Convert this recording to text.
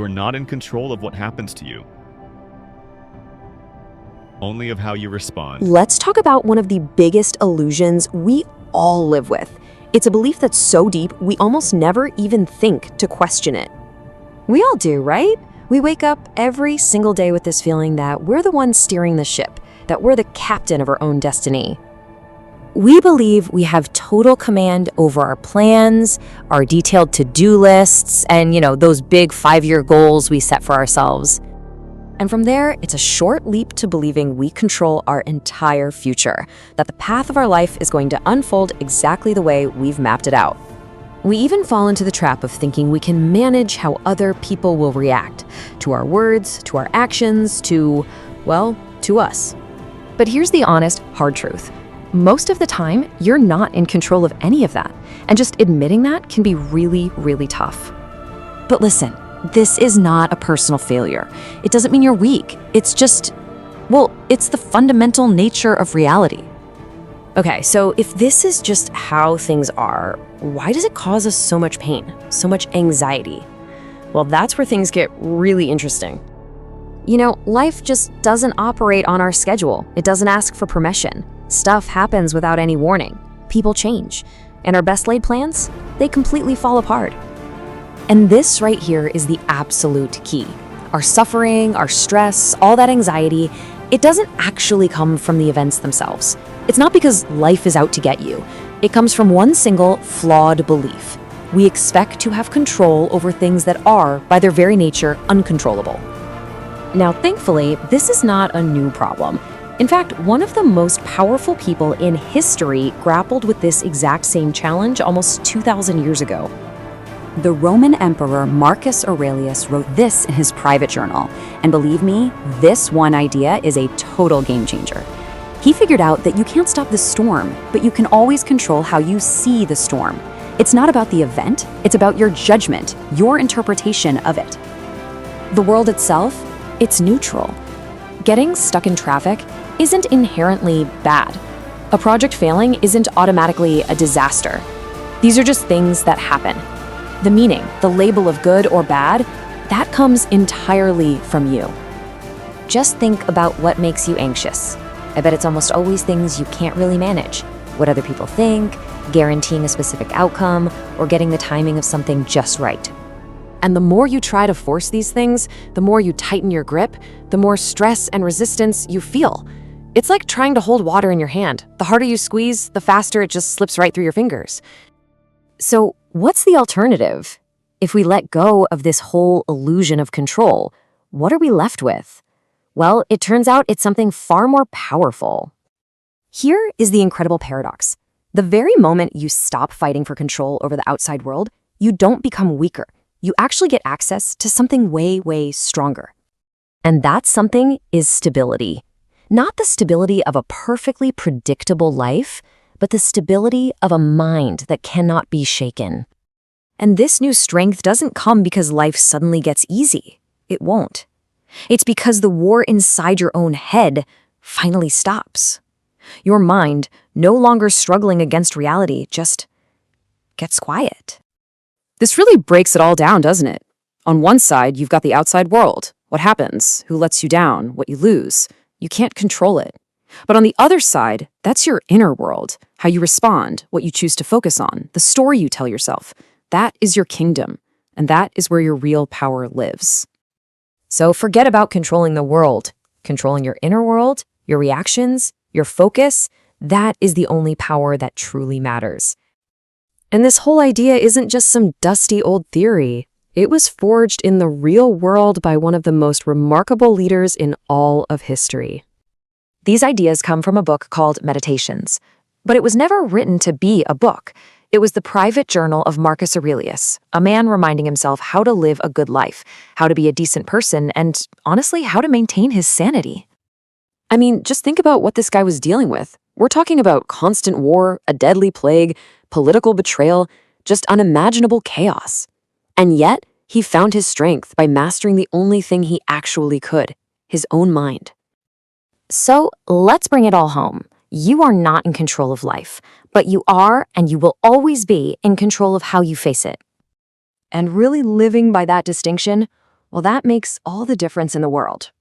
are not in control of what happens to you, only of how you respond. Let's talk about one of the biggest illusions we all live with. It's a belief that's so deep, we almost never even think to question it. We all do, right? We wake up every single day with this feeling that we're the ones steering the ship, that we're the captain of our own destiny. We believe we have total command over our plans, our detailed to-do lists, and, those big 5-year goals we set for ourselves. And from there, it's a short leap to believing we control our entire future, that the path of our life is going to unfold exactly the way we've mapped it out. We even fall into the trap of thinking we can manage how other people will react to our words, to our actions, to us. But here's the honest, hard truth. Most of the time, you're not in control of any of that, and just admitting that can be really, really tough. But listen, this is not a personal failure. It doesn't mean you're weak. It's just, it's the fundamental nature of reality. Okay, so if this is just how things are, why does it cause us so much pain, so much anxiety? Well, that's where things get really interesting. Life just doesn't operate on our schedule. It doesn't ask for permission. Stuff happens without any warning. People change. And our best laid plans, they completely fall apart. And this right here is the absolute key. Our suffering, our stress, all that anxiety, it doesn't actually come from the events themselves. It's not because life is out to get you. It comes from one single flawed belief. We expect to have control over things that are, by their very nature, uncontrollable. Now, thankfully, this is not a new problem. In fact, one of the most powerful people in history grappled with this exact same challenge almost 2,000 years ago. The Roman Emperor Marcus Aurelius wrote this in his private journal, and believe me, this one idea is a total game changer. He figured out that you can't stop the storm, but you can always control how you see the storm. It's not about the event, it's about your judgment, your interpretation of it. The world itself, it's neutral. Getting stuck in traffic isn't inherently bad. A project failing isn't automatically a disaster. These are just things that happen. The meaning, the label of good or bad, that comes entirely from you. Just think about what makes you anxious. I bet it's almost always things you can't really manage. What other people think, guaranteeing a specific outcome, or getting the timing of something just right. And the more you try to force these things, the more you tighten your grip, the more stress and resistance you feel. It's like trying to hold water in your hand. The harder you squeeze, the faster it just slips right through your fingers. So, what's the alternative? If we let go of this whole illusion of control, what are we left with? Well, it turns out it's something far more powerful. Here is the incredible paradox. The very moment you stop fighting for control over the outside world, you don't become weaker. You actually get access to something way, way stronger. And that something is stability. Not the stability of a perfectly predictable life, but the stability of a mind that cannot be shaken. And this new strength doesn't come because life suddenly gets easy. It won't. It's because the war inside your own head finally stops. Your mind, no longer struggling against reality, just gets quiet. This really breaks it all down, doesn't it? On one side, you've got the outside world. What happens? Who lets you down? What you lose? You can't control it. But on the other side, that's your inner world, how you respond, what you choose to focus on, the story you tell yourself. That is your kingdom, and that is where your real power lives. So forget about controlling the world. Controlling your inner world, your reactions, your focus, that is the only power that truly matters. And this whole idea isn't just some dusty old theory. It was forged in the real world by one of the most remarkable leaders in all of history. These ideas come from a book called Meditations, but it was never written to be a book. It was the private journal of Marcus Aurelius, a man reminding himself how to live a good life, how to be a decent person, and honestly, how to maintain his sanity. I mean, just think about what this guy was dealing with. We're talking about constant war, a deadly plague, political betrayal, just unimaginable chaos. And yet, he found his strength by mastering the only thing he actually could, his own mind. So, let's bring it all home. You are not in control of life, but you are and you will always be in control of how you face it. And really living by that distinction, Well, that makes all the difference in the world.